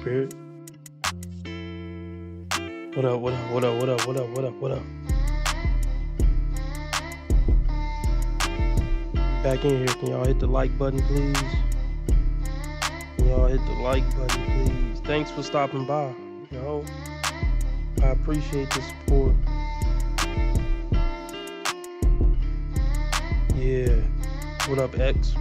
Spirit. What up, what up, what up, what up, what up, what up, what up? Back in here, can y'all hit the like button, please? Can y'all hit the like button, please? Thanks for stopping by, I appreciate the support. Yeah. What up, X?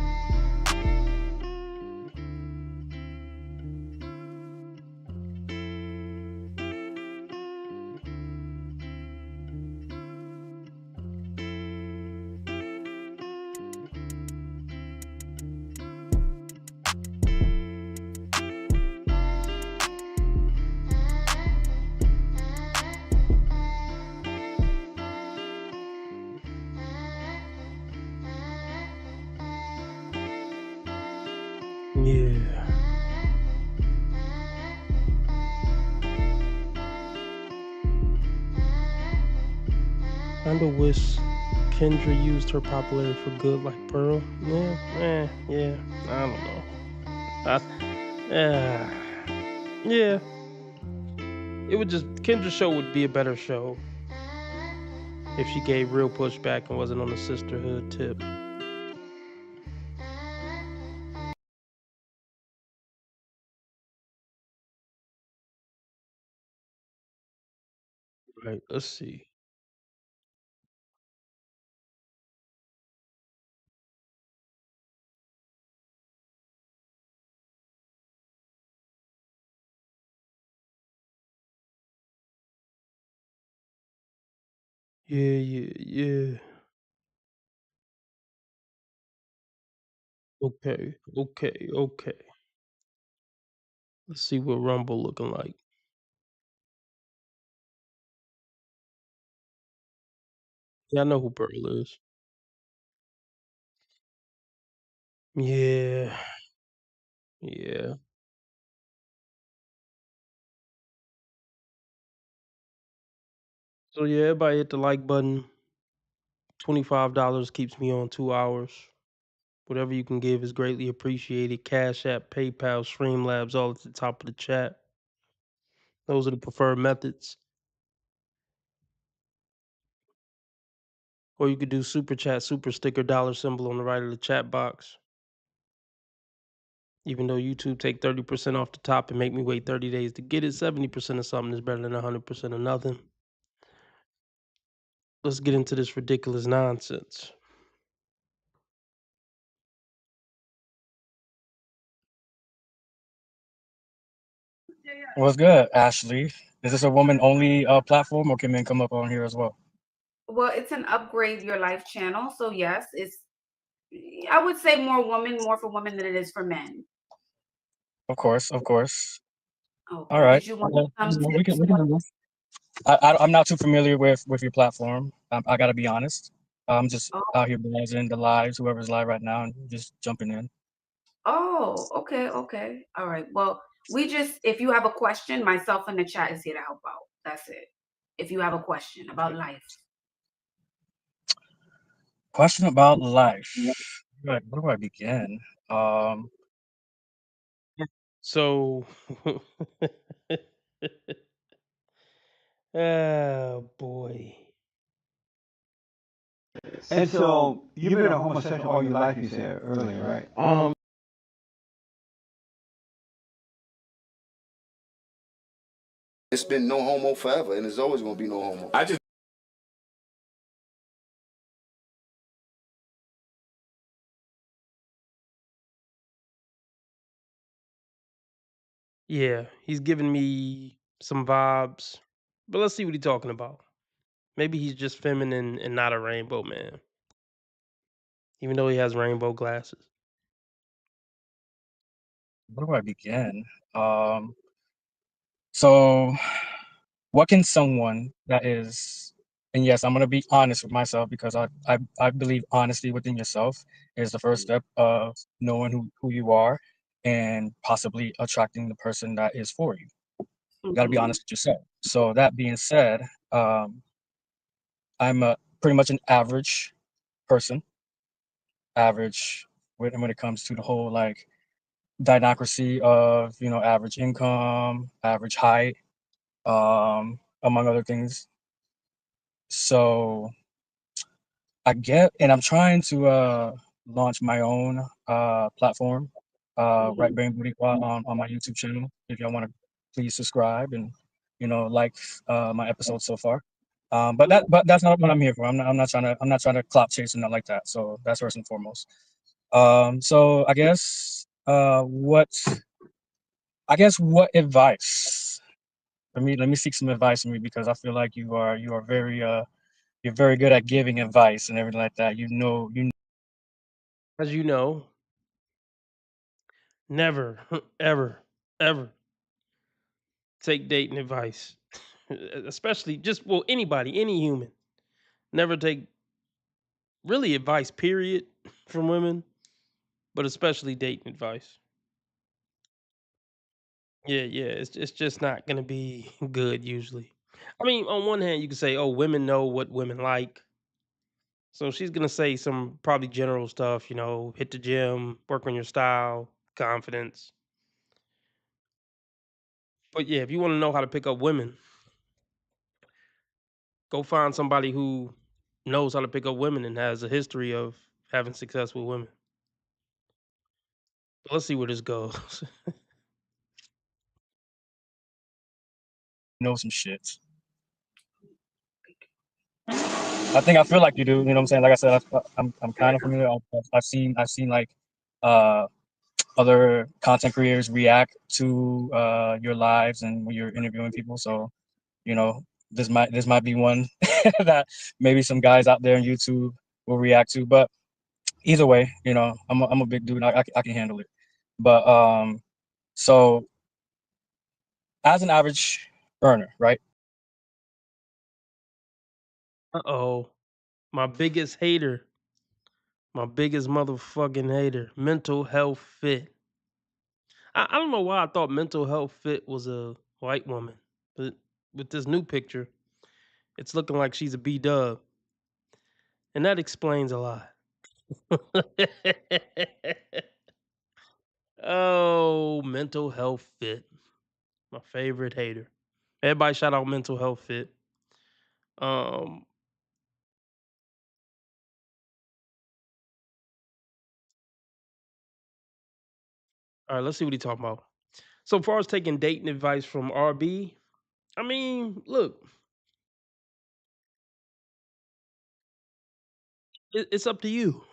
Yeah. Kinda wish Kendra used her popularity for good like Pearl. Yeah. I don't know. Yeah. It would just Kendra's show would be a better show if she gave real pushback and wasn't on the sisterhood tip. Right. Let's see. Yeah. Okay. Let's see what Rumble looking like. Yeah, I know who Pearl is. Yeah. Yeah. So yeah, everybody hit the like button. $25 keeps me on 2 hours. Whatever you can give is greatly appreciated. Cash App, PayPal, Streamlabs, all at the top of the chat. Those are the preferred methods. Or you could do super chat, super sticker, dollar symbol on the right of the chat box. Even though YouTube take 30% off the top and make me wait 30 days to get it, 70% of something is better than 100% of nothing. Let's get into this ridiculous nonsense. What's good, Ashley? Is this a woman-only platform, or can men come up on here as well? Well, it's an upgrade your life channel, so yes, I would say more for women than it is for men. Of course. All Okay. right. Did you want some We tips? can do this. I'm not too familiar with your platform. I got to be honest. I'm just Oh, out here browsing the lives, whoever's live right now, and just jumping in. okay. All right. Well, if you have a question, myself in the chat is here to help out. That's it. If you have a question about life. Question about life. Where do I begin? Um, So, oh boy. And so you've been a homosexual all your life, you said earlier, right? It's been no homo forever, and it's always gonna be no homo. Yeah, he's giving me some vibes, but let's see what he's talking about. Maybe he's just feminine and not a rainbow man, even though he has rainbow glasses. where do I begin? Um, so what can someone that is, and yes, I'm gonna be honest with myself, because I believe honesty within yourself is the first step of knowing who you are and possibly attracting the person that is for you. You gotta be Mhm. honest with yourself. So that being said, I'm a pretty much an average person. Average when it comes to the whole, like, dinocracy of, you know, average income, average height, among other things. So and I'm trying to launch my own platform, Right Brain Booty Squad, on my YouTube channel. If y'all want to, please subscribe and, you know, like my episodes so far. But that's not what I'm here for. I'm not trying to clout chase and not like that. So that's first and foremost. So I guess what advice? Let me seek some advice from you, because I feel like you are very you're very good at giving advice and everything like that. As you know, never, ever, ever take dating advice, especially just, well, anybody, any human. Never take really advice, period, from women, but especially dating advice. Yeah, it's just not gonna be good usually. I mean, on one hand, you can say, "Oh, women know what women like," so she's gonna say some probably general stuff, you know, hit the gym, work on your style, confidence. But yeah, if you want to know how to pick up women, go find somebody who knows how to pick up women and has a history of having success with women. But let's see where this goes. know some shit. I feel like you do. You know what I'm saying? Like I said, I'm kind of familiar. I've seen like uh, other content creators react to your lives and when you're interviewing people. So, you know, this might be one that maybe some guys out there on YouTube will react to. But either way, you know, I'm a big dude. I can handle it. But so as an average earner, right? Uh-oh. My biggest hater. My biggest motherfucking hater. Mental health fit. I don't know why I thought mental health fit was a white woman, but with this new picture, it's looking like she's a B dub. And that explains a lot. Oh, mental health fit. My favorite hater. Everybody shout out mental health fit. Um, all right, let's see what he talking about. So far as taking dating advice from RB, I mean, look, it's up to you.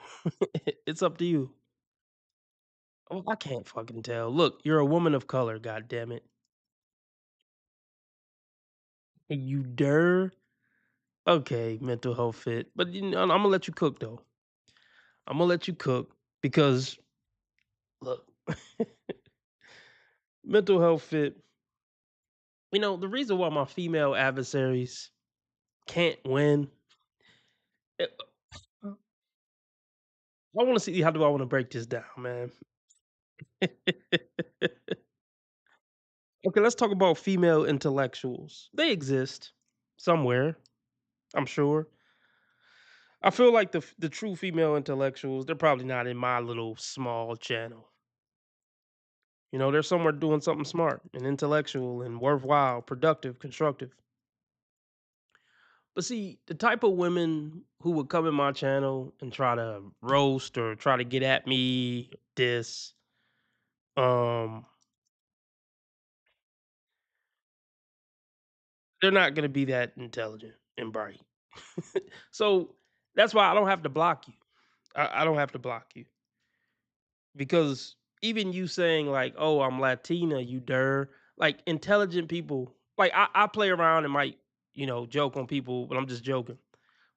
It's up to you. Oh, I can't fucking tell. Look, you're a woman of color, god damn it. And you dare? Okay, mental health fit. But you know, I'm gonna let you cook though. I'm gonna let you cook because look, mental health fit. You know, the reason why my female adversaries can't win. eh, I want to see how do I want to break this down, man. Okay, let's talk about female intellectuals. They exist somewhere, I'm sure. I feel like the true female intellectuals, they're probably not in my little small channel. You know, they're somewhere doing something smart and intellectual and worthwhile, productive, constructive. But see, the type of women who would come in my channel and try to roast or try to get at me, diss, um, they're not gonna be that intelligent and bright. So that's why I don't have to block you. I don't have to block you because even you saying like, "Oh, I'm Latina," you der. Like intelligent people, like I play around and might joke on people, but I'm just joking.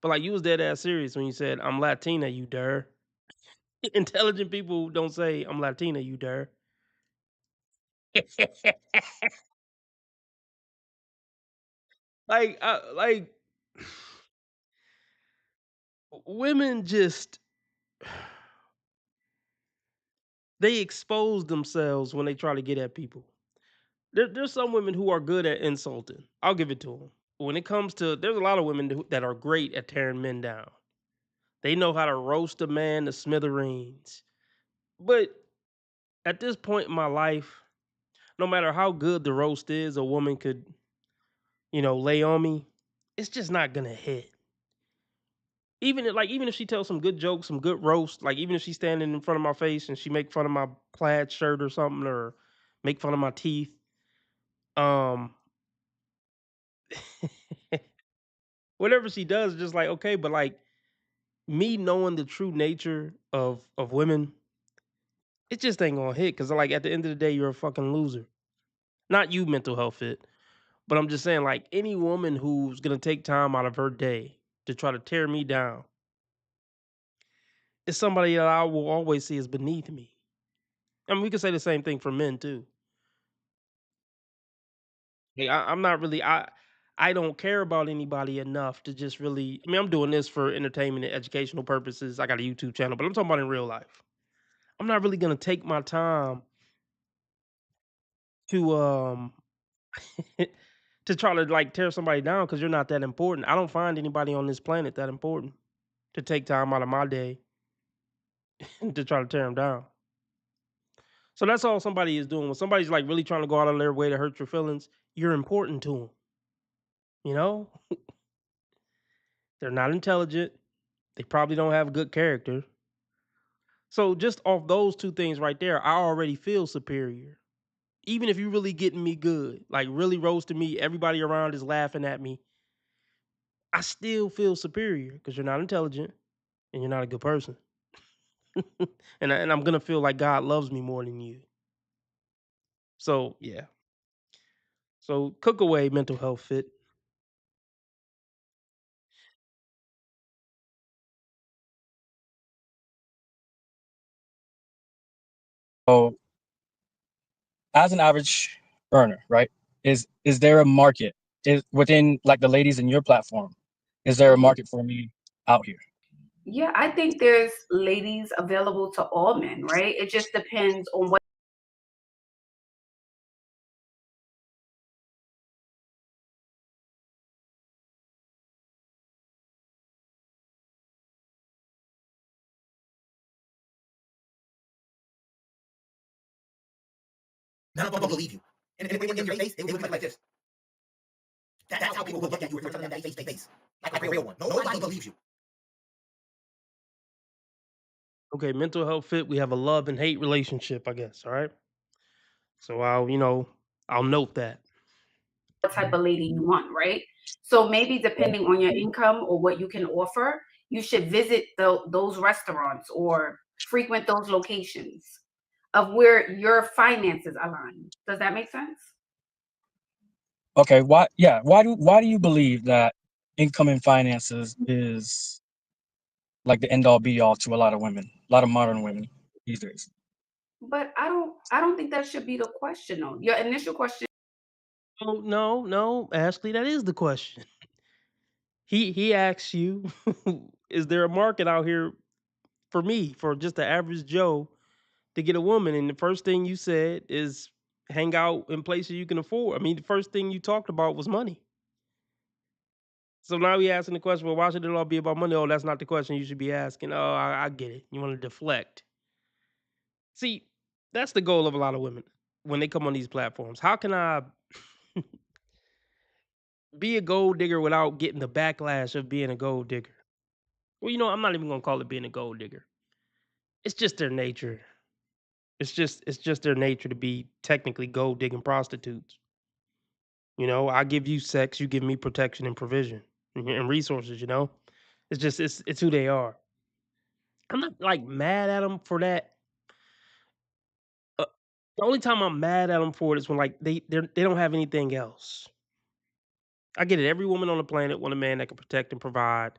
But like you was dead ass serious when you said I'm Latina, you der. Intelligent people don't say I'm Latina, you der. Like women just they expose themselves when they try to get at people. There's some women who are good at insulting. I'll give it to them. When it comes to, there's a lot of women that are great at tearing men down. They know how to roast a man to smithereens. But at this point in my life, no matter how good the roast is, a woman could, lay on me. It's just not gonna hit. Even if she tells some good jokes, some good roast, like even if she's standing in front of my face and she make fun of my plaid shirt or something, or make fun of my teeth, um, whatever she does, just like okay, but like me knowing the true nature of women, it just ain't gonna hit because like at the end of the day, you're a fucking loser. Not you, mental health fit, but I'm just saying like any woman who's gonna take time out of her day to try to tear me down is somebody that I will always see as beneath me. I mean, we could say the same thing for men too. Like, I'm not really I don't care about anybody enough to just really. I mean, I'm doing this for entertainment and educational purposes. I got a YouTube channel, but I'm talking about in real life. I'm not really gonna take my time to to try to like tear somebody down because you're not that important. I don't find anybody on this planet that important to take time out of my day to try to tear them down. So that's all somebody is doing. When somebody's like really trying to go out of their way to hurt your feelings, you're important to them. You know, they're not intelligent. They probably don't have good character. So just off those two things right there, I already feel superior. Even if you really getting me good, like really roasting me, everybody around is laughing at me. I still feel superior because you're not intelligent and you're not a good person. And I'm gonna feel like God loves me more than you. So yeah. So cook away, mental health fit. So, as an average earner, right? Is there a market is within like the ladies in your platform? Is there a market for me out here? Yeah, I think there's ladies available to all men, right? It just depends on what. None of them will believe you. And when you your face, they look like this. That's how people will look at you if you're telling them that face to face. Like a real one. Nobody believes you. Okay, mental health fit. We have a love and hate relationship, I guess. All right. So I'll note that. type of lady you want, right? So maybe depending on your income or what you can offer, you should visit those restaurants or frequent those locations of where your finances align. Does that make sense? Okay, why do you believe that income and finances is like the end all be all to a lot of women, a lot of modern women these days? But I don't think that should be the question though. Your initial question. Oh no, Ashley, that is the question. He asks you, is there a market out here for me, for just the average Joe, to get a woman? And the first thing you said is hang out in places you can afford. I mean, the first thing you talked about was money. So now we asking the question, well, why should it all be about money? Oh, that's not the question you should be asking. Oh, I get it. You want to deflect. See, that's the goal of a lot of women when they come on these platforms. How can I be a gold digger without getting the backlash of being a gold digger? Well, I'm not even gonna call it being a gold digger. It's just their nature. It's just their nature to be technically gold digging prostitutes. I give you sex, you give me protection and provision and resources. It's who they are. I'm not like mad at them for that. Uh, the only time I'm mad at them for it is when like they don't have anything else. I get it. Every woman on the planet want a man that can protect and provide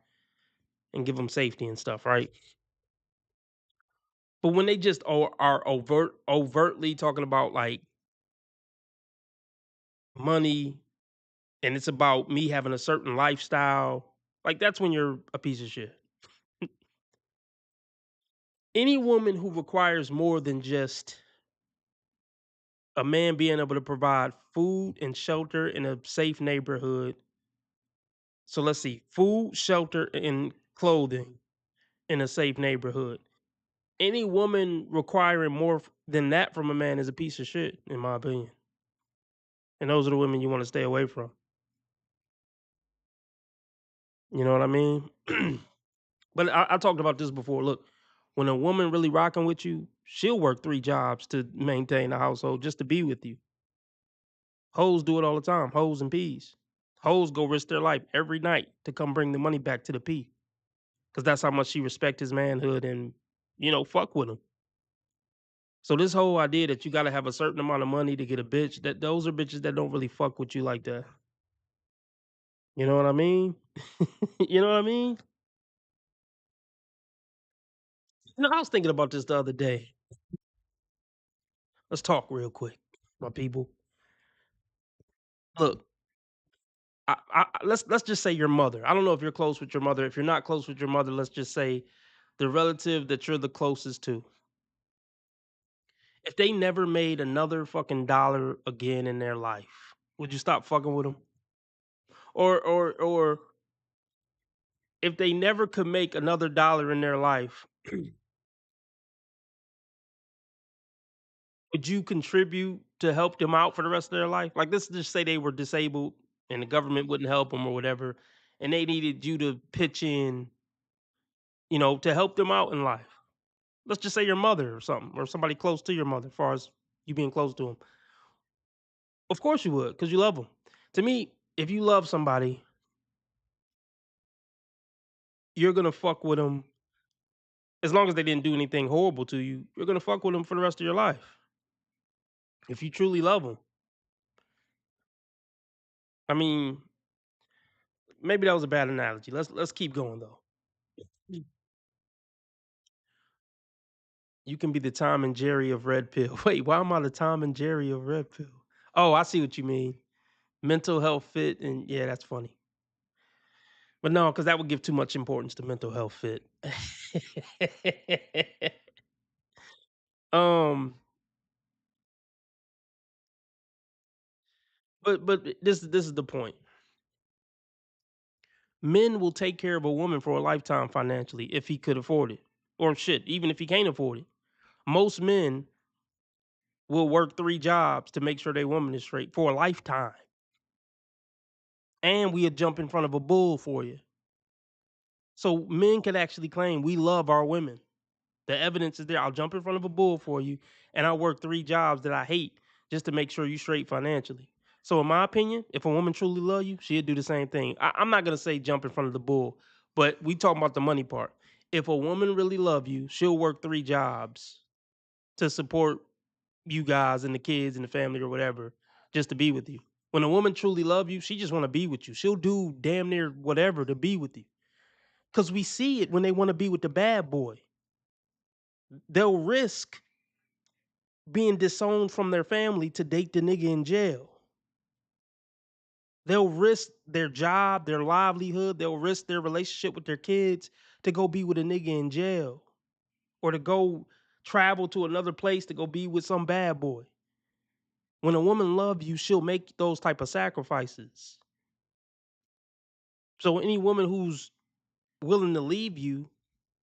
and give them safety and stuff, right? But when they just are overtly talking about like money and it's about me having a certain lifestyle, like that's when you're a piece of shit. Any woman who requires more than just a man being able to provide food and shelter in a safe neighborhood. So let's see, food, shelter, and clothing in a safe neighborhood. Any woman requiring more than that from a man is a piece of shit, in my opinion. And those are the women you want to stay away from. You know what I mean? But I talked about this before. Look, when a woman really rocking with you, she'll work 3 jobs to maintain the household just to be with you. Hoes do it all the time. Hoes and P's. Hoes go risk their life every night to come bring the money back to the P. Because that's how much she respect his manhood and, fuck with him. So this whole idea that you gotta have a certain amount of money to get a bitch, that those are bitches that don't really fuck with you like that. You know what I mean? You know what I mean? I was thinking about this the other day. Let's talk real quick, my people. Look, let's just say your mother. I don't know if you're close with your mother. If you're not close with your mother, let's just say the relative that you're the closest to. If they never made another fucking dollar again in their life, would you stop fucking with them? Or if they never could make another dollar in their life, would you contribute to help them out for the rest of their life? Like, let's just say they were disabled and the government wouldn't help them or whatever, and they needed you to pitch in, to help them out in life. Let's just say your mother or something, or somebody close to your mother, as far as you being close to them. Of course you would, because you love them. To me, if you love somebody, you're gonna fuck with them as long as they didn't do anything horrible to you. You're gonna fuck with them for the rest of your life if you truly love them. I mean, maybe that was a bad analogy. Let's keep going though. You can be the Tom and Jerry of Red Pill. Wait, why am I the Tom and Jerry of Red Pill? Oh, I see what you mean. Mental health fit, and yeah, that's funny. But no, because that would give too much importance to mental health fit. um, but this is the point. Men will take care of a woman for a lifetime financially if he could afford it, or shit, even if he can't afford it. Most men will work 3 jobs to make sure their woman is straight for a lifetime, and we'll jump in front of a bull for you. So men can actually claim we love our women. The evidence is there. I'll jump in front of a bull for you, and I'll work 3 jobs that I hate just to make sure you straight financially. So in my opinion, if a woman truly love you, she'll do the same thing. I'm not gonna say jump in front of the bull, but we talking about the money part. If a woman really love you, she'll work 3 jobs to support you guys and the kids and the family or whatever, just to be with you. When a woman truly love you, she just want to be with you. She'll do damn near whatever to be with you. Cause we see it when they want to be with the bad boy. They'll risk being disowned from their family to date the nigga in jail. They'll risk their job, their livelihood, they'll risk their relationship with their kids to go be with a nigga in jail or to go travel to another place to go be with some bad boy. When a woman loves you, she'll make those type of sacrifices. So any woman who's willing to leave you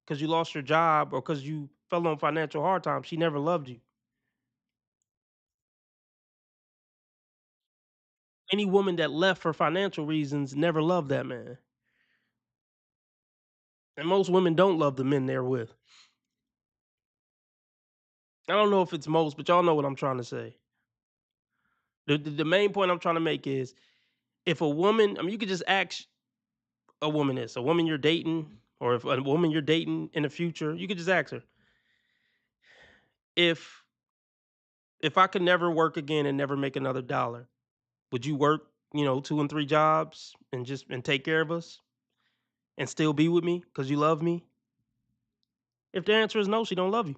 because you lost your job or because you fell on financial hard times, she never loved you. Any woman that left for financial reasons never loved that man. And most women don't love the men they're with. I don't know if it's most, but y'all know what I'm trying to say. The main point I'm trying to make is if a woman, I mean, you could just ask a woman this, a woman you're dating, or if a woman you're dating in the future, you could just ask her, if I could never work again and never make another dollar, would you work, 2 and 3 jobs and take care of us and still be with me because you love me? If the answer is no, she don't love you.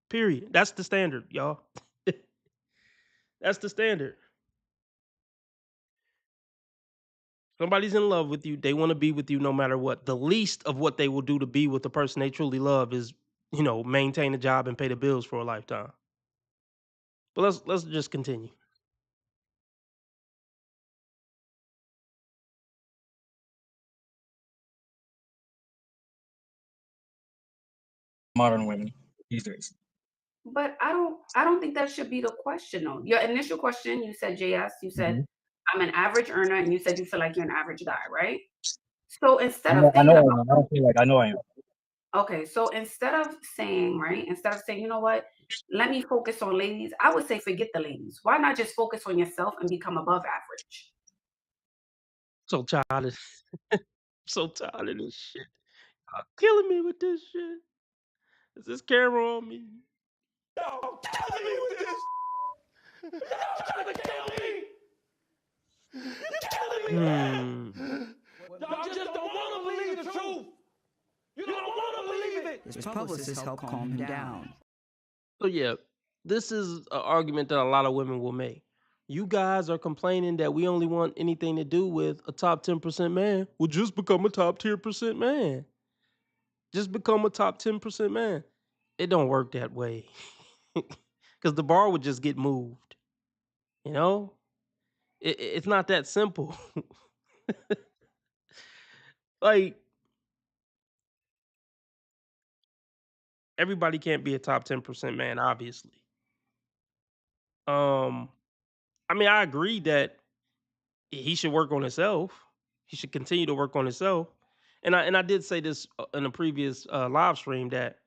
Period. That's the standard, y'all. That's the standard. Somebody's in love with you. They want to be with you no matter what. The least of what they will do to be with the person they truly love is, maintain a job and pay the bills for a lifetime. But let's just continue. Modern women. these days. But I don't think that should be the question though. Your initial question, you said JS, you said I'm an average earner, and you said you feel like you're an average guy, right? So instead of I know thinking I about am. I don't feel like I know I am. okay, so instead of saying, right, instead of saying, you know what, let me focus on ladies, I would say forget the ladies. Why not just focus on yourself and become above average? So childish. So tired of this shit. Y'all killing me with this shit. Is this camera on me? Y'all killing me with this. Y'all trying to kill me. You're killing me. Y'all just don't want to believe the truth. You don't want to believe it. His publicist helped calm him down. So yeah, this is an argument that a lot of women will make. You guys are complaining that we only want anything to do with a top 10% man. Well, just become a top tier percent man. Just become a top 10% man. It don't work that way. Because the bar would just get moved. You know? It's not that simple. Like, everybody can't be a top 10% man, obviously. I mean, I agree that he should work on himself. He should continue to work on himself. And I did say this in a previous live stream that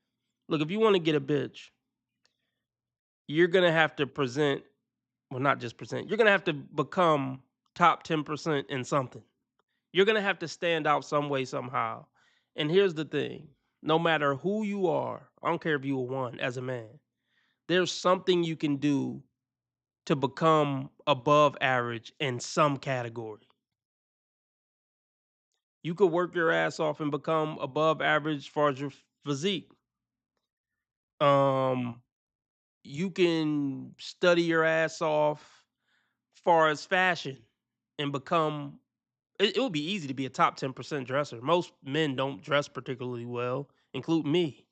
look, if you want to get a bitch, you're gonna have to present, well, not just present, you're gonna have to become top 10% in something. You're gonna have to stand out some way, somehow. And here's the thing: no matter who you are, I don't care if you are one as a man, there's something you can do to become above average in some category. You could work your ass off and become above average as far as your physique. Um, you can study your ass off far as fashion and become it would be easy to be a top 10% dresser. Most men don't dress particularly well, including me.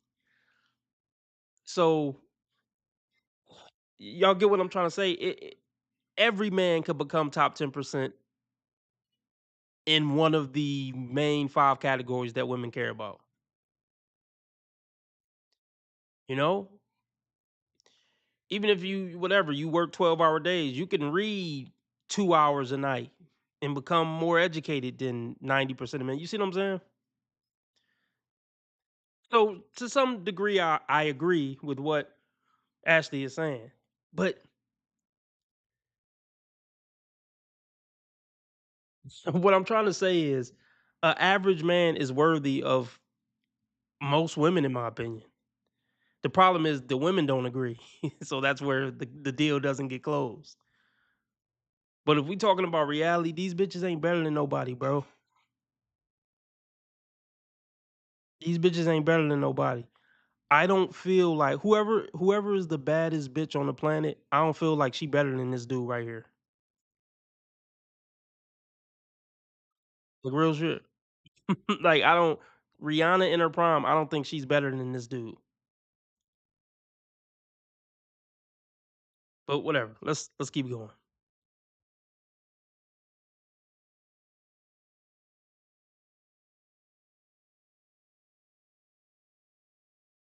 So y'all get what I'm trying to say? Every man could become top 10% in one of the main 5 categories that women care about. You know? Even if you whatever, you work 12-hour days, you can read 2 hours a night and become more educated than 90% of men. You see what I'm saying? So to some degree, I agree with what Ashley is saying. But what I'm trying to say is an average man is worthy of most women, in my opinion. The problem is the women don't agree. So that's where the deal doesn't get closed. But if we talking about reality, these bitches ain't better than nobody, bro. These bitches ain't better than nobody. I don't feel like whoever is the baddest bitch on the planet, I don't feel like she better than this dude right here. Like real shit. Like I don't Rihanna in her prime, I don't think she's better than this dude. But whatever. Let's keep going.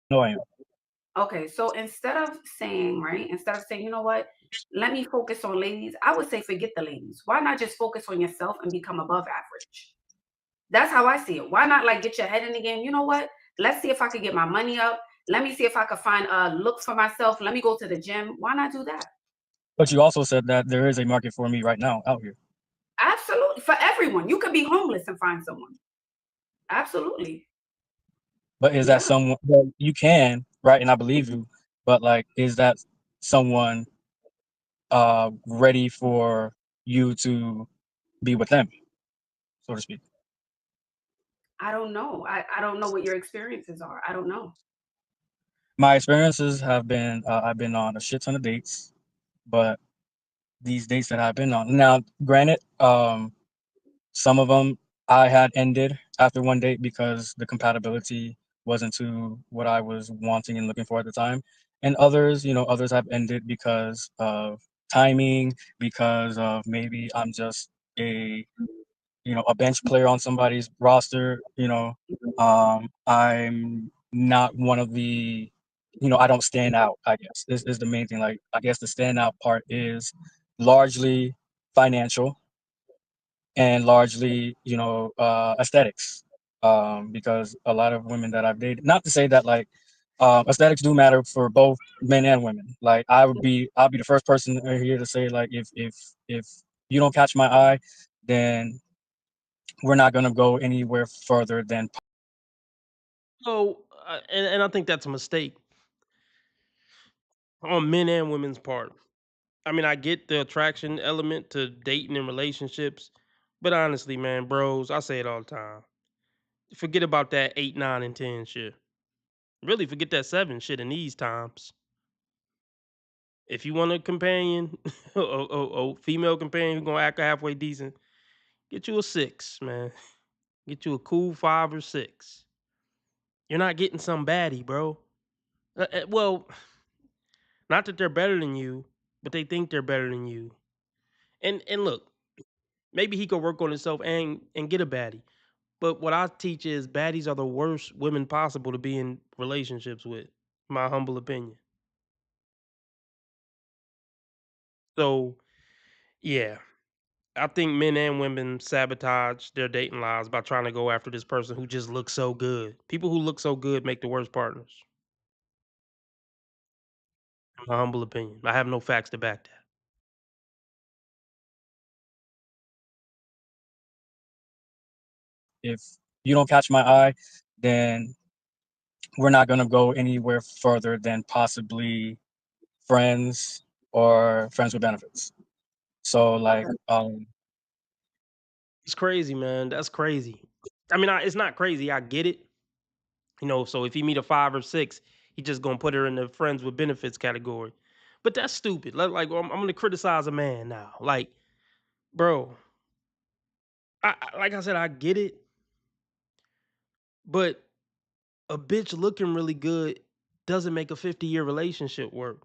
No, I am. Okay, so instead of saying, right, instead of saying, you know what, let me focus on ladies, I would say forget the ladies. Why not just focus on yourself and become above average? That's how I see it. Why not like get your head in the game? You know what? Let's see if I could get my money up. Let me see if I could find a look for myself. Let me go to the gym. Why not do that? But you also said that there is a market for me right now out here. Absolutely. For everyone. You could be homeless and find someone. Absolutely. But is Yeah. that someone? Well, you can, right? And I believe you. But like, is that someone ready for you to be with them, so to speak? I don't know. I don't know what your experiences are. I don't know. My experiences have been I've been on a shit ton of dates, but these dates that I've been on now, granted, some of them I had ended after one date because the compatibility wasn't to what I was wanting and looking for at the time. And others, others have ended because of timing, because of maybe I'm just a bench player on somebody's roster. I'm not one of the I don't stand out, I guess. This is the main thing. Like, I guess the standout part is largely financial and largely, aesthetics. Because a lot of women that I've dated, not to say that like aesthetics do matter for both men and women. Like I'll be the first person here to say like if you don't catch my eye, then we're not gonna go anywhere further than So, and I think that's a mistake on men and women's part. I mean, I get the attraction element to dating and relationships, but honestly, man, bros, I say it all the time. Forget about that 8, 9, and 10 shit. Really, forget that 7 shit in these times. If you want a companion, a female companion who's gonna act halfway decent, get you a 6, man. Get you a cool 5 or 6. You're not getting some baddie, bro. Well, not that they're better than you, but they think they're better than you. And look, maybe he could work on himself and get a baddie. But what I teach is baddies are the worst women possible to be in relationships with. My humble opinion. So yeah, I think men and women sabotage their dating lives by trying to go after this person who just looks so good. People who look so good make the worst partners. My humble opinion. I have no facts to back that. if you don't catch my eye, then we're not gonna go anywhere further than possibly friends or friends with benefits. So like It's crazy, man. That's crazy. I mean, it's not crazy. I get it. So if he meet a 5 or 6, he just gonna put her in the friends with benefits category. But that's stupid. Like I'm gonna criticize a man now. Like, bro, like I said, I get it, but a bitch looking really good doesn't make a 50-year relationship work.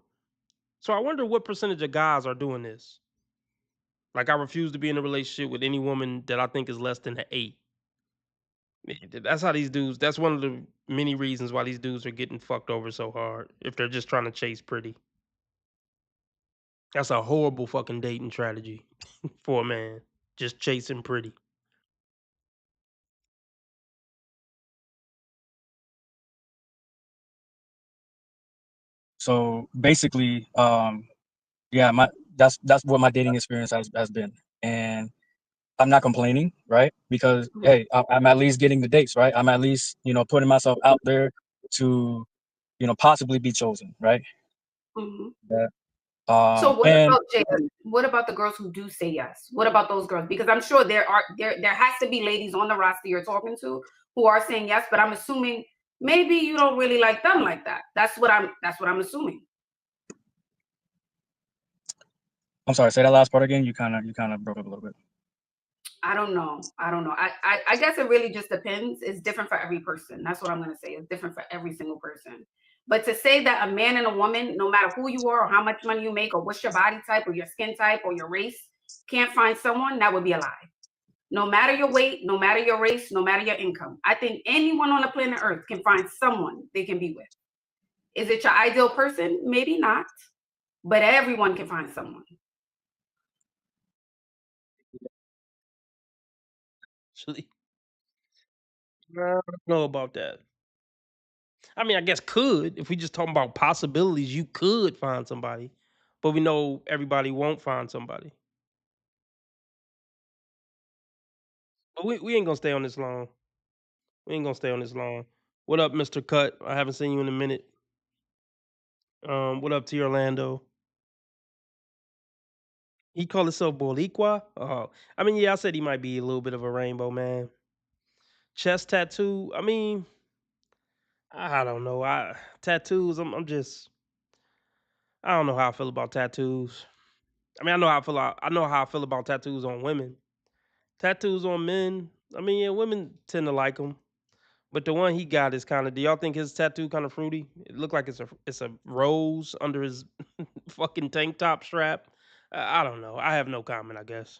So I wonder what percentage of guys are doing this. Like, I refuse to be in a relationship with any woman that I think is less than an 8. That's how these dudes. That's one of the many reasons why these dudes are getting fucked over so hard. If they're just trying to chase pretty, that's a horrible fucking dating strategy for a man. Just chasing pretty. so basically, yeah, that's what my dating experience has been. And I'm not complaining, right? Because Mhm. hey, I'm at least getting the dates, right? I'm at least, putting myself out there to, possibly be chosen, right? Mhm. Yeah. So what And about Jaden? What about the girls who do say yes? What about those girls? Because I'm sure there has to be ladies on the roster you're talking to who are saying yes, but I'm assuming maybe you don't really like them like that. That's what I'm assuming. I'm sorry, say that last part again. You kind of broke up a little bit. I don't know. I guess it really just depends. It's different for every person. That's what I'm gonna say. It's different for every single person. But to say that a man and a woman, no matter who you are or how much money you make or what's your body type or your skin type or your race, can't find someone, that would be a lie. No matter your weight, no matter your race, no matter your income. I think anyone on the planet Earth can find someone they can be with. Is it your ideal person? Maybe not. But everyone can find someone. Actually, I don't know about that. I mean, I guess could if we just talking about possibilities, you could find somebody, but we know everybody won't find somebody. But we ain't gonna stay on this long. We ain't gonna stay on this long. What up, Mr. Cut? I haven't seen you in a minute. What up to Orlando? He call himself Boricua? Oh, I mean, yeah, I said he might be a little bit of a rainbow man. Chest tattoo. I mean, I don't know. Tattoos. I'm just. I don't know how I feel about tattoos. I mean, I know how I feel. I know how I feel about tattoos on women. Tattoos on men. I mean, yeah, women tend to like them. But the one he got is kind of. Do y'all think his tattoo kind of fruity? It looked like it's a rose under his fucking tank top strap. I don't know. I have no comment. I guess.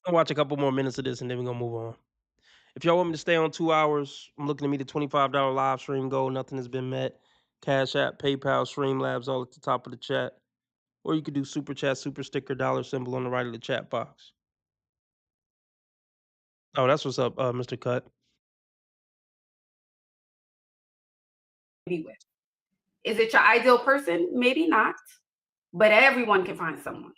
I'll watch a couple more minutes of this and then we're gonna move on. If y'all want me to stay on 2 hours, I'm looking to meet a $25 live stream goal. Nothing has been met. Cash App, PayPal, Streamlabs, all at the top of the chat. Or you could do super chat, super sticker, dollar symbol on the right of the chat box. Oh, that's what's up, Mr. Cut. Be with. Is it your ideal person? Maybe not, but everyone can find someone.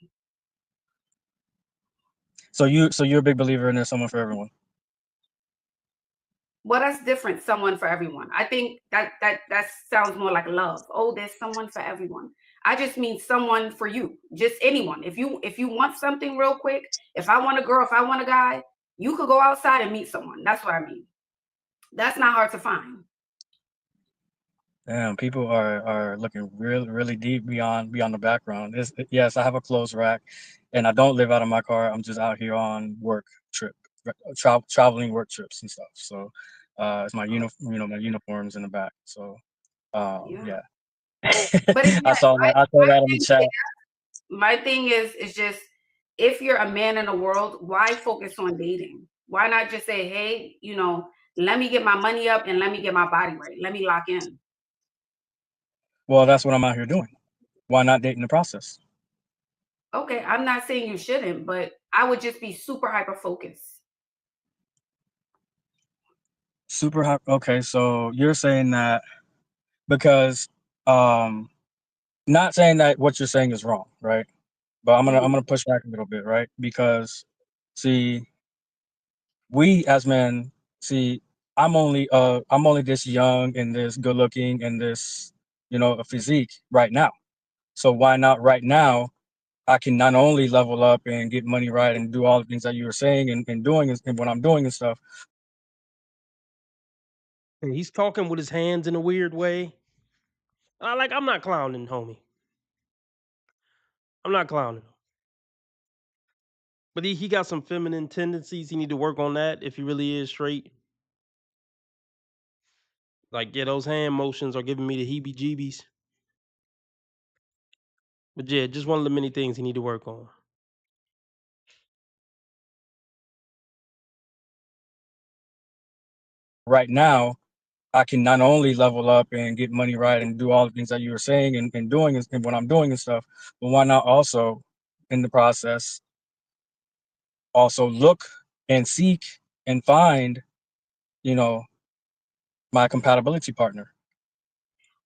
So you're a big believer in there's someone for everyone. Well, that's different. Someone for everyone. I think that sounds more like love. Oh, there's someone for everyone. I just mean someone for you. Just anyone. If you want something real quick, if I want a girl, if I want a guy, you could go outside and meet someone. That's what I mean. That's not hard to find. Damn, people are looking really deep beyond the background. Yes, I have a clothes rack, and I don't live out of my car. I'm just out here on work trip, traveling work trips and stuff. So, it's my my uniforms in the back. So, yeah. But again, I saw that on the chat. My thing is just, if you're a man in the world, why focus on dating? Why not just say, hey, let me get my money up and let me get my body right. Let me lock in. Well, that's what I'm out here doing. Why not date in the process? Okay, I'm not saying you shouldn't, but I would just be super hyper focused. Super high. Okay, so you're saying that because not saying that what you're saying is wrong, right? But I'm gonna push back a little bit, right? Because see, we as men, see, I'm only this young and this good looking and this a physique right now. So why not right now? I can not only level up and get money right and do all the things that you were saying and doing and what I'm doing and stuff. And he's talking with his hands in a weird way. I'm not clowning, homie. I'm not clowning. But he got some feminine tendencies. He need to work on that if he really is straight. Like, yeah, those hand motions are giving me the heebie-jeebies. But yeah, just one of the many things he need to work on. Right now, I can not only level up and get money right and do all the things that you were saying and doing and what I'm doing and stuff, but why not also in the process also look and seek and find, my compatibility partner?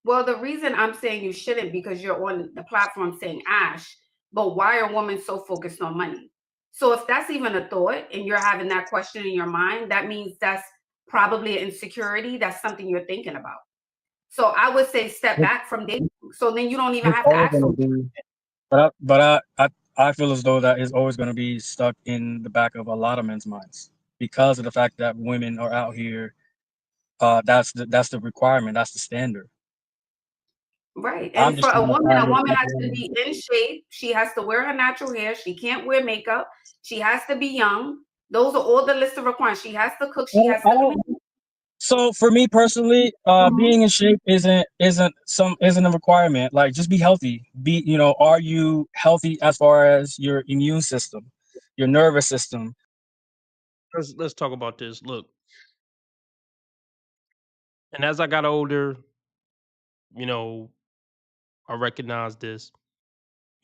Well, the reason I'm saying you shouldn't, because you're on the platform saying Ash, but why are women so focused on money? So if that's even a thought and you're having that question in your mind, that means that's probably an insecurity. That's something you're thinking about. So I would say step back from dating. So then you don't even have to ask those. But I feel as though that is always going to be stuck in the back of a lot of men's minds because of the fact that women are out here. That's the requirement. That's the standard. Right. I'm And just for a trying to woman find it. has to be in shape. She has to wear her natural hair. She can't wear makeup. She has to be young. Those are all the list of requirements. She has to cook. She has to clean. So for me personally, being in shape isn't a requirement. Like, just be healthy. Are you healthy as far as your immune system, your nervous system? Let's talk about this. Look, and as I got older, I recognized this.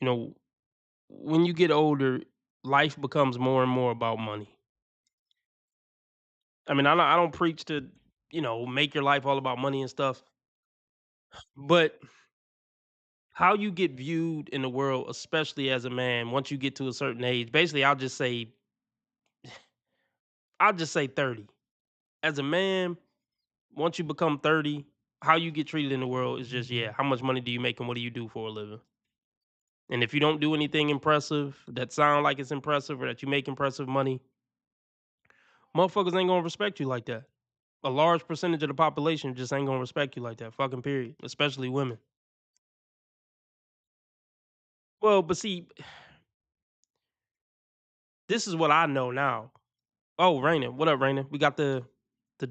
When you get older, life becomes more and more about money. I mean, I don't preach to, make your life all about money and stuff. But how you get viewed in the world, especially as a man, once you get to a certain age, basically I'll just say 30. As a man, once you become 30, how you get treated in the world is just, how much money do you make and what do you do for a living? And if you don't do anything impressive that sound like it's impressive or that you make impressive money, motherfuckers ain't gonna respect you like that. A large percentage of the population just ain't gonna respect you like that. Fucking period. Especially women. Well, but see, this is what I know now. Oh, Raina. What up, Raina? We got the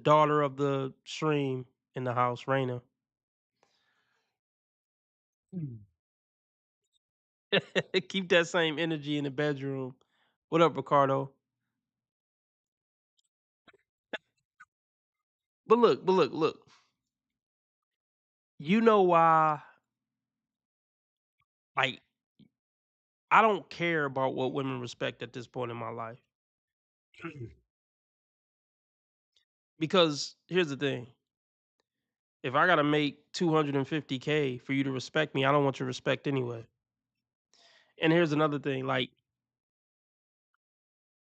daughter of the stream in the house, Raina. Keep that same energy in the bedroom. What up, Ricardo? But look. You know why? Like, I don't care about what women respect at this point in my life. Because here's the thing. If I gotta make $250K for you to respect me, I don't want your respect anyway. And here's another thing. Like,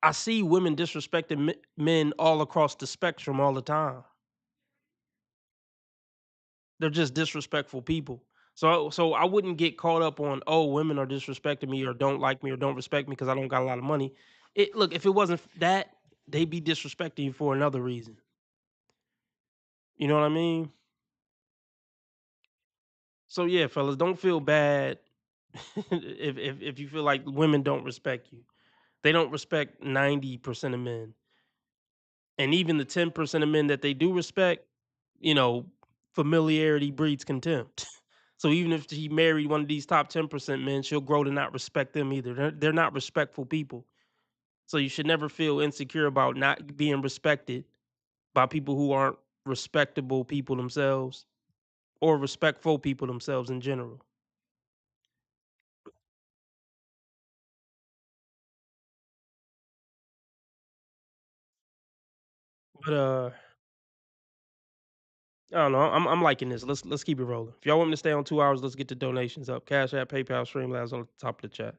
I see women disrespecting men all across the spectrum all the time. They're just disrespectful people. So I wouldn't get caught up on, oh, women are disrespecting me or don't like me or don't respect me because I don't got a lot of money. Look, if it wasn't that, they'd be disrespecting you for another reason. You know what I mean? So yeah, fellas, don't feel bad if you feel like women don't respect you. They don't respect 90% of men. And even the 10% of men that they do respect, you know, familiarity breeds contempt. So even if she married one of these top 10% men, she'll grow to not respect them either. They're not respectful people. So you should never feel insecure about not being respected by people who aren't respectable people themselves or respectful people themselves in general. But I don't know. I'm liking this. Let's keep it rolling. If y'all want me to stay on 2 hours, let's get the donations up. Cash App, PayPal, Streamlabs on the top of the chat.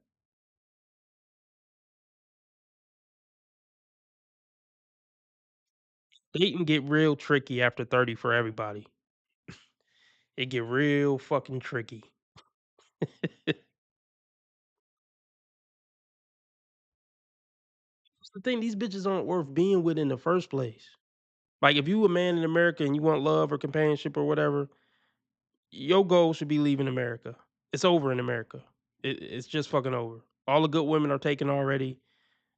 Dating get real tricky after 30 for everybody. It get real fucking tricky. That's the thing. These bitches aren't worth being with in the first place. Like, if you a man in America and you want love or companionship or whatever, your goal should be leaving America. It's over in America. It's just fucking over. All the good women are taken already.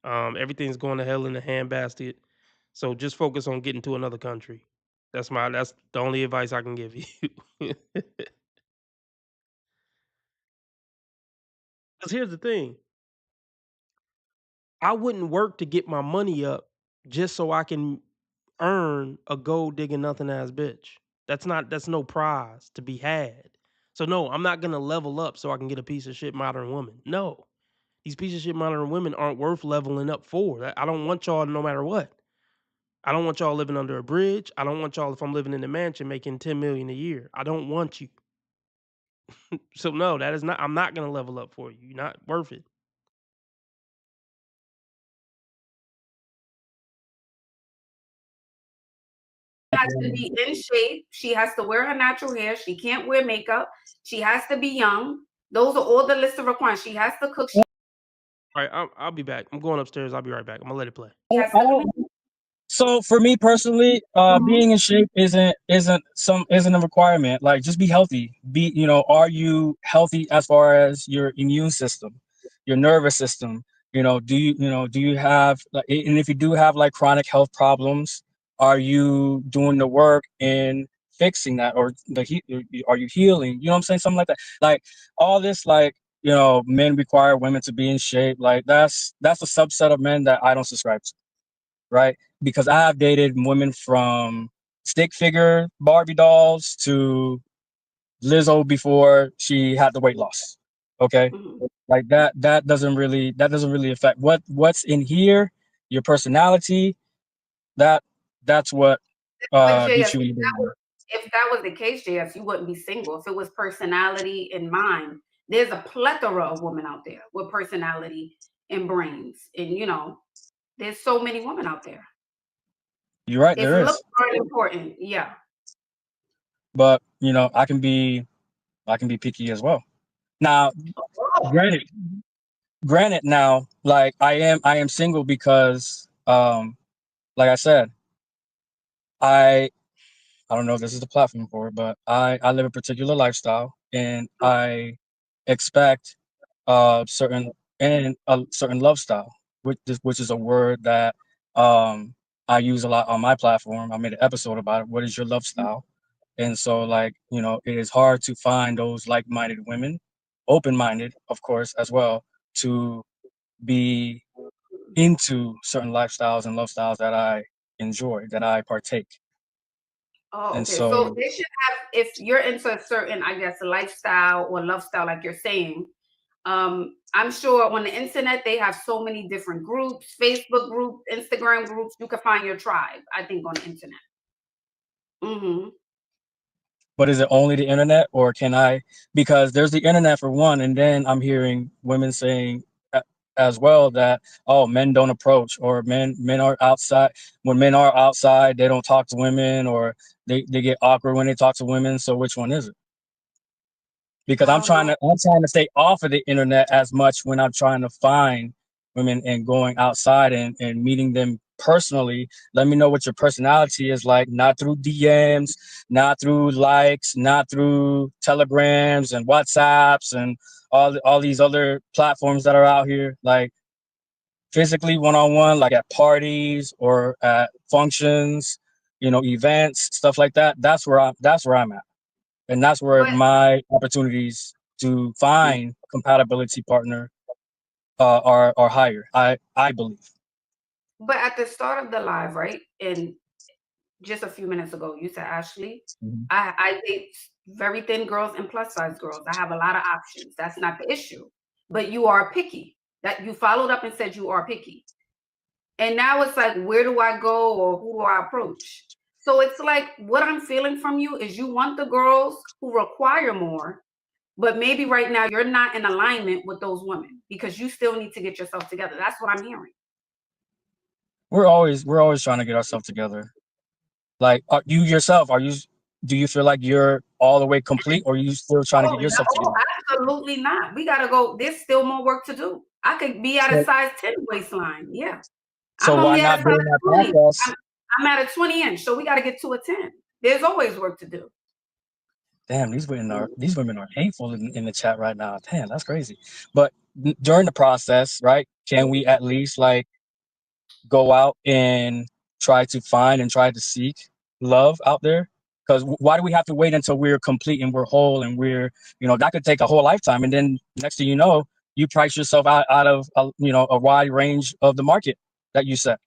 Everything's going to hell in a handbasket. So just focus on getting to another country. That's the only advice I can give you. Because here's the thing. I wouldn't work to get my money up just so I can earn a gold digging nothing ass bitch. That's no prize to be had. So no, I'm not gonna level up so I can get a piece of shit modern woman. No. These piece of shit modern women aren't worth leveling up for. I don't want y'all no matter what. I don't want y'all living under a bridge. I don't want y'all if I'm living in a mansion making 10 million a year. I don't want you. So no, I'm not gonna level up for you. You're not worth it. Has to be in shape. She has to wear her natural hair. She can't wear makeup. She has to be young. Those are all the list of requirements. She has to cook. She All right, I'll be back. I'm going upstairs. I'll be right back. I'm gonna let it play. has to clean. So for me personally, being in shape isn't a requirement. Like, just be healthy. Are you healthy as far as your immune system, your nervous system? Do you have like, and if you do have like chronic health problems, are you doing the work in fixing that, or are you healing? You know what I'm saying? Something like that. Like all this, like, men require women to be in shape. Like that's a subset of men that I don't subscribe to. Right? Because I have dated women from stick figure Barbie dolls to Lizzo before she had the weight loss. Okay, like that doesn't really affect what's in here. Your personality, that's what But gets JS, you in the door. if that was the case, JS, you wouldn't be single. If it was personality and mind, there's a plethora of women out there with personality and brains. And there's so many women out there. You're right, If there looks is. aren't important, yeah. But I can be picky as well. Now, granted now, like I am single because like I said, I don't know if this is the platform for it, but I live a particular lifestyle, and I expect certain a certain love style, which is a word that I use a lot on my platform. I made an episode about it. What is your love style? And so, like, it is hard to find those like-minded women, open-minded, of course, as well, to be into certain lifestyles and love styles that I enjoy, that I partake. Oh, And okay. So so they should have, if you're into a certain, I guess, lifestyle or love style, like you're saying, I'm sure on the internet they have so many different groups, Facebook groups, Instagram groups. You can find your tribe, I think, on the internet. Mm-hmm. but is it only the internet, or can I, because there's the internet for one, and then I'm hearing women saying as well that, oh, men don't approach, or men are outside. When men are outside, they don't talk to women, or they get awkward when they talk to women. So which one is it? Because I don't know. I'm trying to stay off of the internet as much when I'm trying to find women and going outside and meeting them personally. Let me know what your personality is like, not through DMs, not through likes, not through telegrams and WhatsApps and all these other platforms that are out here. Like physically, one-on-one, like at parties or at functions, events, stuff like that. That's where I'm at, and that's where But my opportunities to find compatibility partner are higher. I believe. at the start of the live, right? And just a few minutes ago, you said, Ashley, Mhm. I date very thin girls and plus size girls. I have a lot of options. That's not the issue. But you are picky. That you followed up and said you are picky. And now it's like, where do I go or who do I approach? So it's like what I'm feeling from you is you want the girls who require more, but maybe right now you're not in alignment with those women because you still need to get yourself together. That's what I'm hearing. We're always trying to get ourselves together. Like, you yourself, do you feel like you're all the way complete, or are you still trying to Oh get no, yourself together? absolutely not. We gotta go. There's still more work to do. I could be at a So, size 10 waistline. Yeah. so I'm why only at not a size during that 20. process? I'm at a 20 inch, so we gotta get to a 10. There's always work to do. Damn, these women are hateful in the chat right now. Damn, that's crazy. But during the process, right? Can we at least like go out and try to find and try to seek love out there? Because why do we have to wait until we're complete and we're whole and that could take a whole lifetime, and then next thing you know, you price yourself out of a wide range of the market that you set,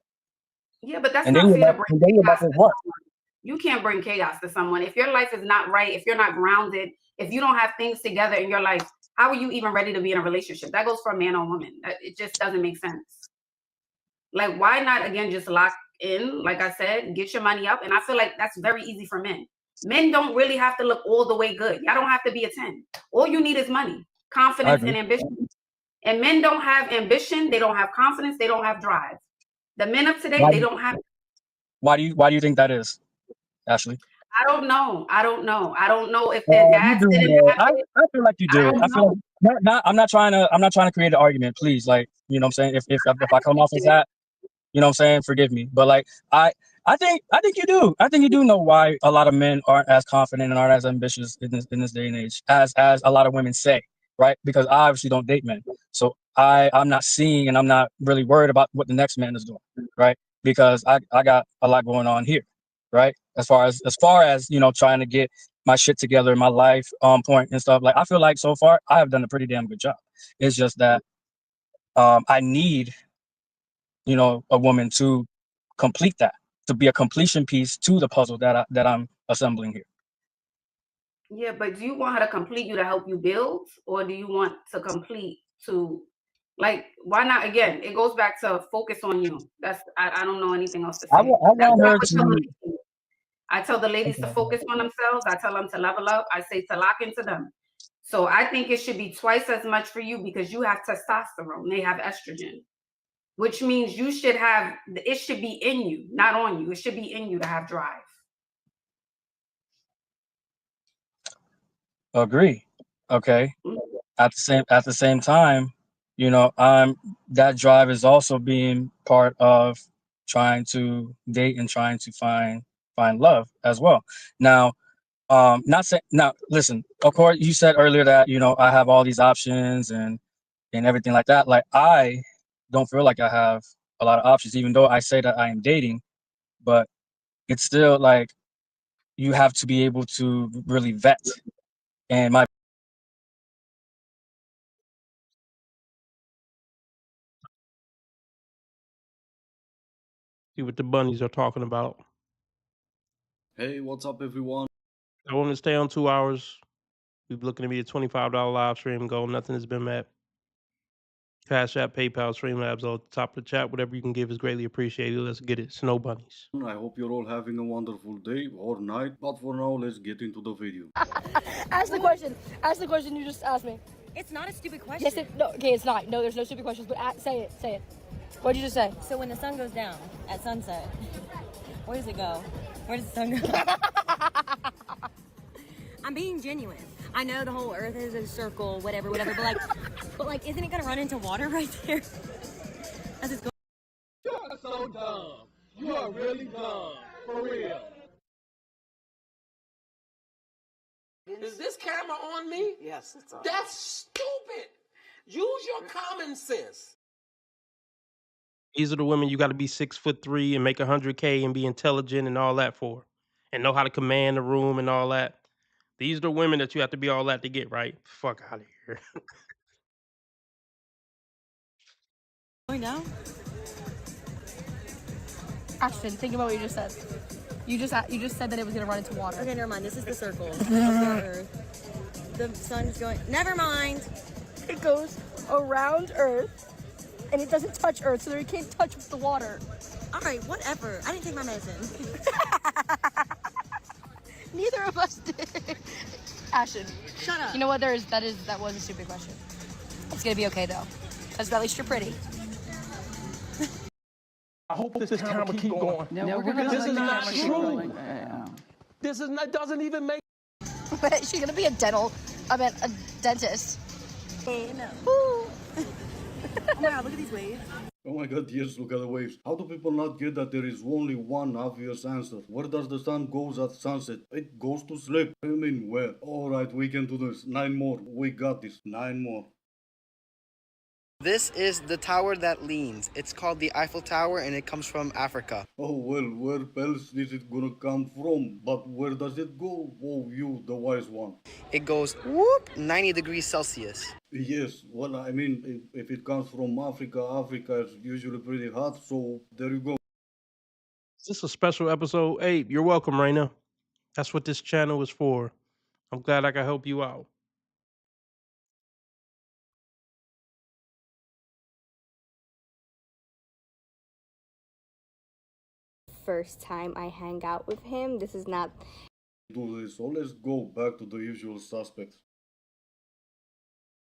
Yeah, but that's and then not you're fair to left, bring and then you're left chaos with to what? someone. You can't bring chaos to someone. If your life is not right, if you're not grounded, if you don't have things together in your life, how are you even ready to be in a relationship? That goes for a man or woman. It just doesn't make sense. Like, why not again just lock in? Like I said, get your money up. And I feel like that's very easy for men. Men don't really have to look all the way good. Y'all don't have to be a 10. All you need is money, I confidence, agree. and ambition. And men don't have ambition, they don't have confidence, they don't have drive. The men of today, Why they do you, don't have. why do you think that is, Ashley? I don't know. I don't know. I don't know if their You dads do didn't know. have I, it. I feel like you I do. don't I feel like know. I'm not trying to create an argument. Please, like, what I'm saying, if I come off as that, what I'm saying, forgive me. But like, I think you do. I think you do know why a lot of men aren't as confident and aren't as ambitious in this day and age as a lot of women say, right? Because I obviously don't date men, so I'm not seeing, and I'm not really worried about what the next man is doing, right? Because I got a lot going on here, right? As far as trying to get my shit together, my life on point and stuff. Like, I feel like so far I have done a pretty damn good job. It's just that I need a woman to complete that, to be a completion piece to the puzzle that I'm assembling here. Yeah, but do you want her to complete you to help you build, or do you want to complete to, like, why not? Again, it goes back to focus on you. I don't know anything else to I say. want, I That's want what I her would tell the to. ladies. I tell the ladies to Okay. focus on themselves. I tell them to level up. I say to lock into them. So I think it should be twice as much for you because you have testosterone. They have estrogen, which means it should be in you, not on you. It should be in you to have drive. Agree. Okay. Mm. At the same time, I'm that drive is also being part of trying to date and trying to find love as well. Now, not say now. Listen, of course, you said earlier that I have all these options and everything like that. Like, I don't feel like I have a lot of options, even though I say that I am dating, but it's still like you have to be able to really vet. And my See what the bunnies are talking about. Hey, what's up, everyone? I want to stay on 2 hours. We're looking to be a $25 live stream goal. Nothing has been met. Cash App, PayPal, Streamlabs all at the top of the chat. Whatever you can give is greatly appreciated. Let's get it. Snow bunnies. I hope you're all having a wonderful day or night, but for now, let's get into the video. Ask the question. Ask the question you just asked me. It's not a stupid question. Yes, no, okay, it's not. No, there's no stupid questions, but say it. Say it. What'd you just say? So when the sun goes down at sunset, where does it go? Where does the sun go? I'm being genuine. I know the whole earth is a circle, whatever, but like, isn't it gonna run into water right there? As it's going. You are so dumb. You are really dumb. For real. Is this camera on me? Yes, it's on. That's stupid. Use your common sense. These are the women you got to be 6'3" and make 100K and be intelligent and all that for, and know how to command the room and all that. These are the women that you have to be all that to get, right? Fuck out of here. Going down? Ashton, think about what you just said. You just said that it was gonna run into water. Okay, never mind. This is the circle of the earth. The sun's going. Never mind. It goes around Earth, and it doesn't touch Earth, so it can't touch the water. All right, whatever. I didn't take my medicine. Neither of us did. Ashton, Shut up. you know what? That was a stupid question. It's gonna be okay though, because at least you're pretty. I hope this camera keep going. No, we're gonna This is not keep true. going. This is not, doesn't even make. But she's gonna be a dentist. Hey, no. Oh my god, look at these waves. Oh my god, yes, look at the waves. How do people not get that there is only one obvious answer? Where does the sun goes at sunset? It goes to sleep. I mean, where? Alright, we can do this. 9 more. We got this. 9 more. This is the tower that leans. It's called the Eiffel Tower, and it comes from Africa. Oh well, where else is it gonna come from? But where does it go? Oh, you, the wise one. It goes whoop 90 degrees Celsius. Yes, well, I mean, if it comes from Africa, Africa is usually pretty hot, so there you go. Is this a special episode? Hey, you're welcome, Raina. That's what this channel is for. I'm glad I can help you out. First time I hang out with him. This is not. Do this, so let's go back to the usual suspects.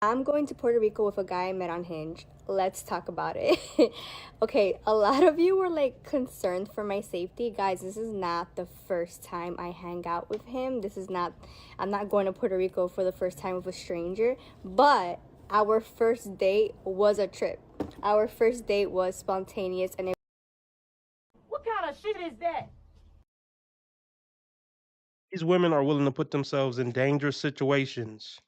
I'm going to Puerto Rico with a guy I met on Hinge. Let's talk about it. Okay, a lot of you were like concerned for my safety. Guys, this is not the first time I hang out with him. I'm not going to Puerto Rico for the first time with a stranger, but our first date was a trip. Our first date was spontaneous and What kind of shit is that? These women are willing to put themselves in dangerous situations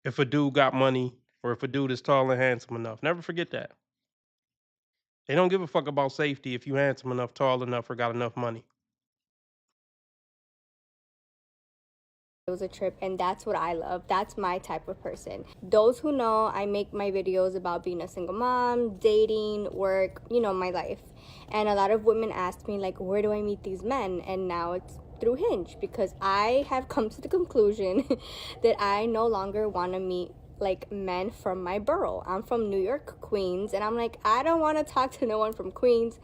if a dude got money or if a dude is tall and handsome enough. Never forget that. They don't give a fuck about safety if you handsome enough, tall enough, or got enough money. it was a trip, and that's what I love. That's my type of person. Those who know, I make my videos about being a single mom, dating, work, my life. And a lot of women ask me, like, where do I meet these men? And now it's through Hinge, because I have come to the conclusion that I no longer want to meet like men from my borough. I'm from New York, Queens, and I'm like, I don't want to talk to no one from Queens,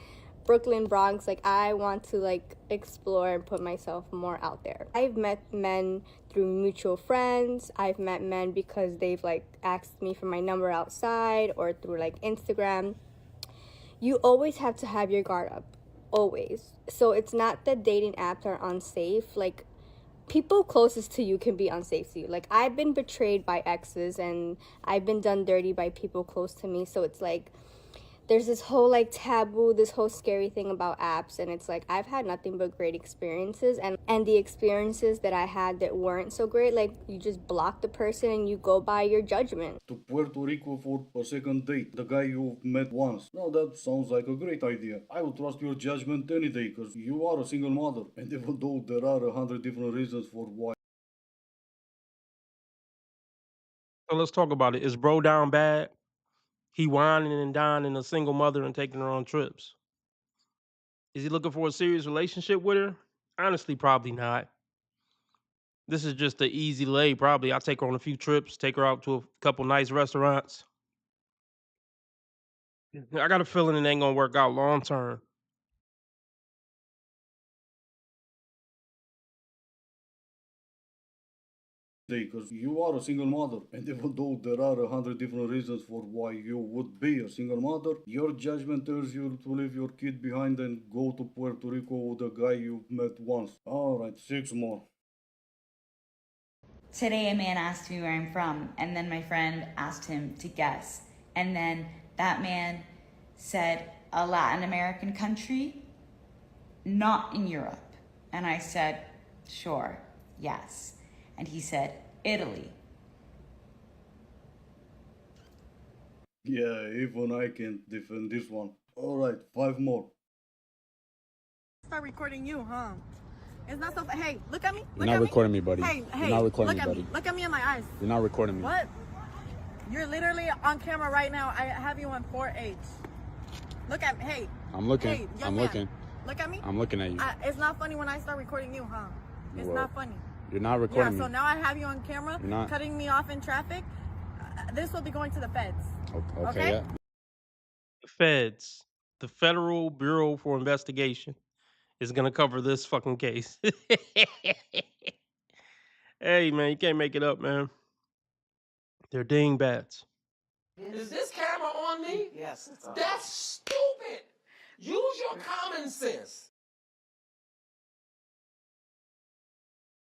Brooklyn, Bronx. Like, I want to like explore and put myself more out there. I've met men through mutual friends. I've met men because they've like asked me for my number outside or through like Instagram. You always have to have your guard up, always. So it's not that dating apps are unsafe. Like, people closest to you can be unsafe to you. Like, I've been betrayed by exes and I've been done dirty by people close to me. So it's like, there's this whole like taboo, this whole scary thing about apps. And it's like, I've had nothing but great experiences. And the experiences that I had that weren't so great, like, you just block the person and you go by your judgment. To Puerto Rico for a second date, the guy you've met once. Now that sounds like a great idea. I would trust your judgment any day, because you are a single mother. And even though there are 100 different reasons for why. So let's talk about it. Is bro down bad? He whining and dining a single mother and taking her on trips. Is he looking for a serious relationship with her? Honestly, probably not. This is just the easy lay. Probably I'll take her on a few trips, take her out to a couple nice restaurants. I got a feeling it ain't gonna work out long term. Because you are a single mother, and even though there are 100 different reasons for why you would be a single mother, your judgment tells you to leave your kid behind and go to Puerto Rico with a guy you met once. Alright, 6 more. Today a man asked me where I'm from, and then my friend asked him to guess. And then that man said, a Latin American country, not in Europe. And I said, sure, yes. And he said, Italy. Yeah, even I can't defend this one. Alright, 5 more. Start recording you, huh? It's not so. Hey, look at me. You're not recording me, buddy. Hey, You're not recording look me, at buddy. me. Look at me in my eyes. You're not recording me. What? You're literally on camera right now. I have you on 4H. Look at me. Hey. I'm looking. Hey, young I'm man. looking. Look at me. I'm looking at you. It's not funny when I start recording you, huh? It's Well, not funny. You're not recording Yeah, so me. now I have you on camera, You're not. cutting me off in traffic. This will be going to the feds. Okay, yeah. The feds, the Federal Bureau for Investigation, is gonna cover this fucking case. Hey man, you can't make it up, man. They're dingbats. Is this camera on me? Yes. That's stupid. Use your common sense.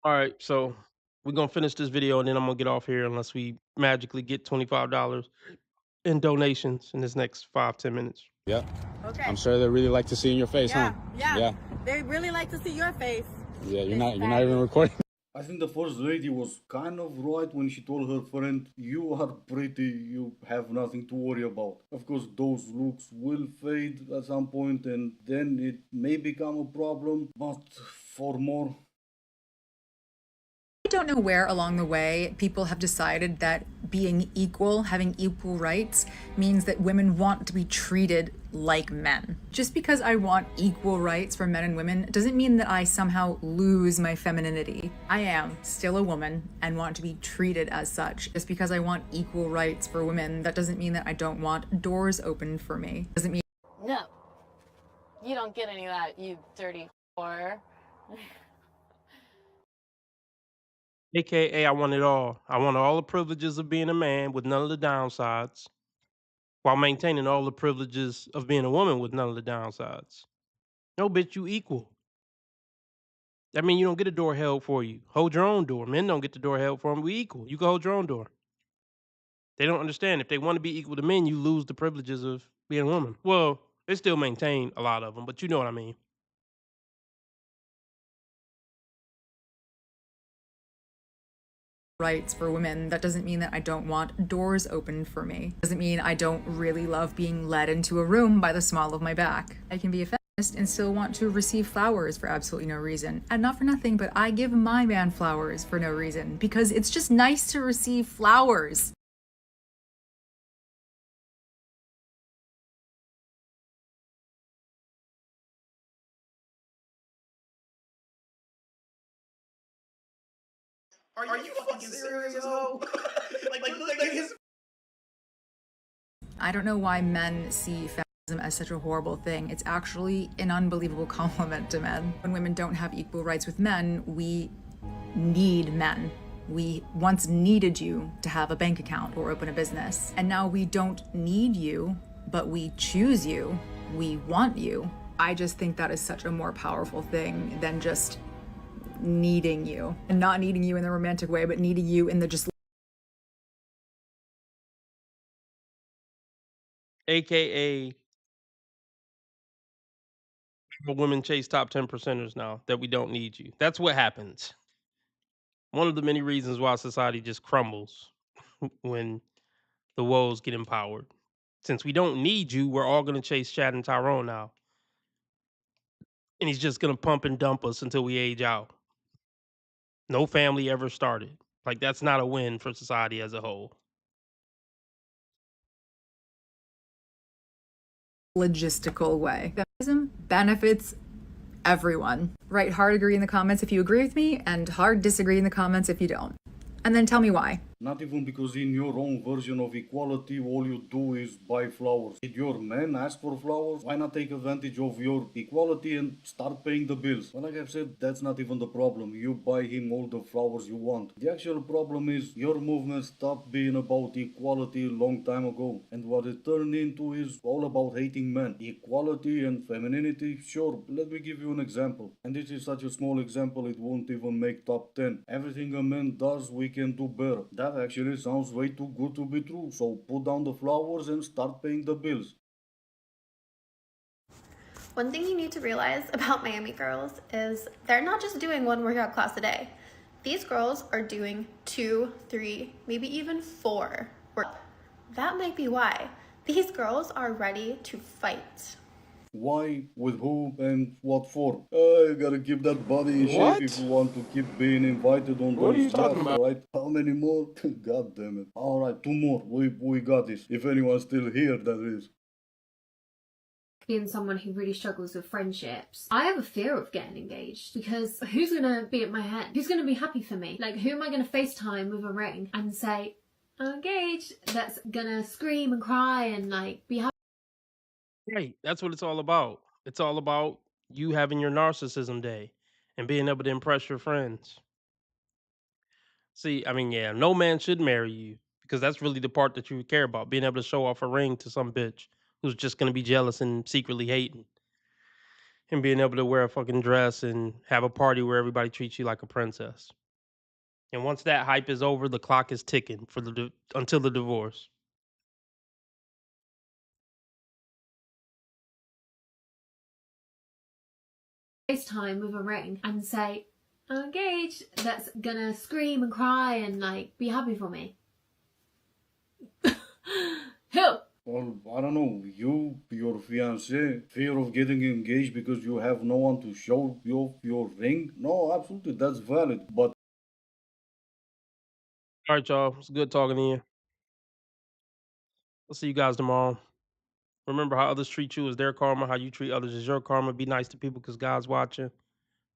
All right, so we're gonna finish this video and then I'm gonna get off here unless we magically get $25 in donations in this next 5-10 minutes. Yeah. Okay. I'm sure they really like to see in your face, huh? Yeah. They really like to see your face. Yeah, you're not even recording. I think the first lady was kind of right when she told her friend, you are pretty, you have nothing to worry about. Of course, those looks will fade at some point and then it may become a problem, but for more. I don't know where along the way people have decided that being equal, having equal rights, means that women want to be treated like men. Just because I want equal rights for men and women doesn't mean that I somehow lose my femininity. I am still a woman and want to be treated as such. Just because I want equal rights for women, that doesn't mean that I don't want doors open for me. Doesn't mean No, you don't get any of that, you dirty whore. AKA, I want it all. I want all the privileges of being a man with none of the downsides, while maintaining all the privileges of being a woman with none of the downsides. No, bitch, you equal. That mean you don't get a door held for you. Hold your own door. Men don't get the door held for them. We equal. You can hold your own door. They don't understand. If they want to be equal to men, you lose the privileges of being a woman. Well, they still maintain a lot of them, but you know what I mean. rights for women, that doesn't mean that I don't want doors open for me. Doesn't mean I don't really love being led into a room by the small of my back. I can be a feminist and still want to receive flowers for absolutely no reason. And not for nothing, but I give my man flowers for no reason because it's just nice to receive flowers. Are you fucking serious, ho? like his... I don't know why men see feminism as such a horrible thing. It's actually an unbelievable compliment to men. When women don't have equal rights with men, we need men. We once needed you to have a bank account or open a business. And now we don't need you, but we choose you. We want you. I just think that is such a more powerful thing than just needing you. And not needing you in the romantic way, but needing you in the just AKA, women chase top 10 percenters now that we don't need you. That's what happens. One of the many reasons why society just crumbles when the woes get empowered. Since we don't need you, we're all going to chase Chad and Tyrone now. And he's just going to pump and dump us until we age out. No family ever started. Like, that's not a win for society as a whole. logistical way. Feminism benefits everyone. Write hard agree in the comments if you agree with me, and hard disagree in the comments if you don't. And then tell me why. Not even because in your own version of equality, all you do is buy flowers. Did your man ask for flowers? Why not take advantage of your equality and start paying the bills? Well, like I've said, that's not even the problem. You buy him all the flowers you want. The actual problem is your movement stopped being about equality a long time ago. And what it turned into is all about hating men. Equality and femininity, sure, let me give you an example. And this is such a small example, it won't even make top 10. Everything a man does, we can do better. That actually sounds way too good to be true, so put down the flowers and start paying the bills. One thing you need to realize about Miami girls is they're not just doing one workout class a day. These girls are doing 2, 3, maybe even 4 workouts. That might be why. These girls are ready to fight. Why, with who, and what for? You gotta keep that body in shape if you want to keep being invited on What are those you talking maps, about? right? How many more? God damn it. Alright, 2 more. We got this. If anyone's still here, that is. Being someone who really struggles with friendships, I have a fear of getting engaged because who's gonna be at my head? Who's gonna be happy for me? Like, who am I gonna FaceTime with a ring and say, I'm engaged? That's gonna scream and cry and like be happy. Right. That's what it's all about. It's all about you having your narcissism day and being able to impress your friends. See, I mean, yeah, no man should marry you because that's really the part that you care about, being able to show off a ring to some bitch who's just gonna be jealous and secretly hating. And being able to wear a fucking dress and have a party where everybody treats you like a princess. And once that hype is over, the clock is ticking for until the divorce. FaceTime with a ring and say, I'm engaged. That's gonna scream and cry and like be happy for me. Who? Well, I don't know, your fiancé, fear of getting engaged because you have no one to show your ring? No, absolutely, that's valid, but All right, y'all. It's good talking to you. I'll see you guys tomorrow. Remember, how others treat you is their karma. How you treat others is your karma. Be nice to people because God's watching.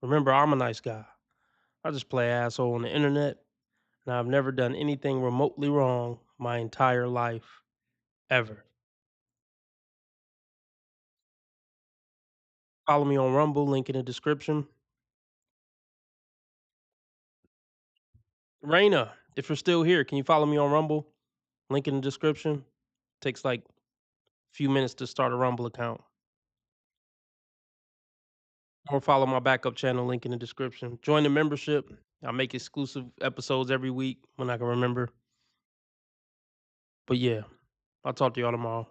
Remember, I'm a nice guy. I just play asshole on the internet, and I've never done anything remotely wrong my entire life, ever. Follow me on Rumble, link in the description. Raina, if you're still here, can you follow me on Rumble? Link in the description. Takes like a few minutes to start a Rumble account. Or follow my backup channel, link in the description. Join the membership. I make exclusive episodes every week when I can remember. But yeah, I'll talk to y'all tomorrow.